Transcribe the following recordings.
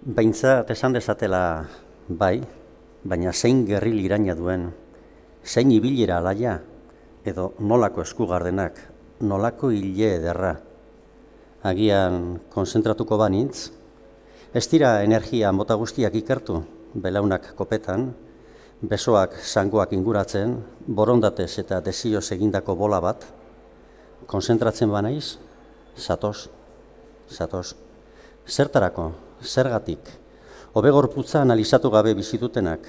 Behintzat esan dezatela bai, baina zein gerril iraina duen, zein ibilera alaia, edo nolako eskugardenak, nolako hile ederra. Agian konzentratuko banintz, ez dira energia mota guztiak ikertu, belaunak kopetan, besoak zangoak inguratzen, borondatez eta desioz egindako bola bat, konzentratzen banaiz, zatoz. Zertarako, zergatik, hobe gorputza analizatu gabe bizitutenak,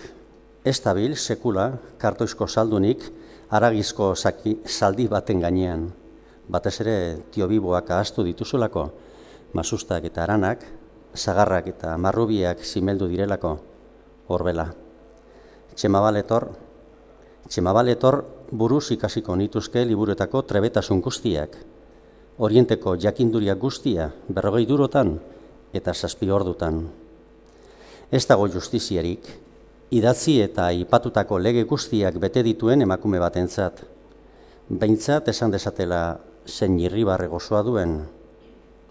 ez dabil sekula kartoizko saldunik haragizko zaldi baten gainean, batez ere tiobiboak ahaztu dituzulako, masustak eta aranak, zagarrak eta marrubiak zimeldu direlako, horbela. Txemabaletor buruz ikasiko nituzke liburuetako trebetasun guztiak, orienteko jakinduria guztia 40 eurotan eta 7 ordutan. Ez dago justiziarik, idatzi eta aipatutako lege guztiak bete dituen emakume batentzat. Behintzat esan dezatela zein irribarre gozoa duen,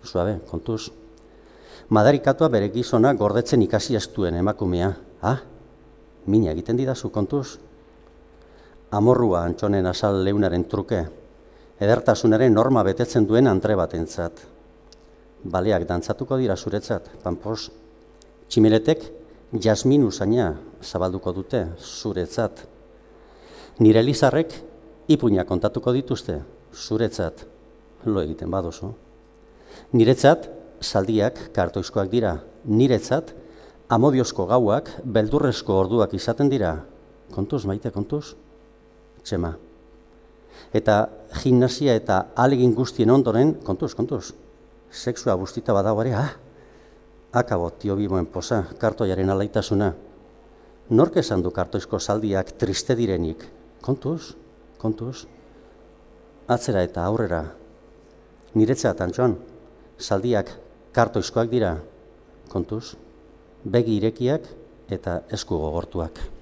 suabe, kontuz. Madarikatua bere gizona gordetzen ikasi ez duen emakumea. Mina egiten didazu, kontuz. Amorrua Antxonen azal leunaren truke, edertasunaren norma betetzen duen andre batentzat. Baleak dantzatuko dira zuretzat, panpos. Tximeletek jasmin usaina zabalduko dute zuretzat. Nire Elizarrek ipuina kontatuko dituzte zuretzat, lo egiten baduzu. Niretzat zaldiak kartoizkoak dira, niretzat amodiozko gauak beldurrezko orduak izaten dira. Kontuz, maite, kontuz? Txema. Eta gimnasia eta ahalegin guztien ondoren, kontuz, sexua bustita badago ere, akabo tiobiboen poza, kartoiaren alaitasuna. Nork esan du kartoizko zaldiak triste direnik? Kontuz, atzera eta aurrera. Niretzat, Antxon, zaldiak kartoizkoak dira, kontuz, begi irekiak eta esku gogortuak.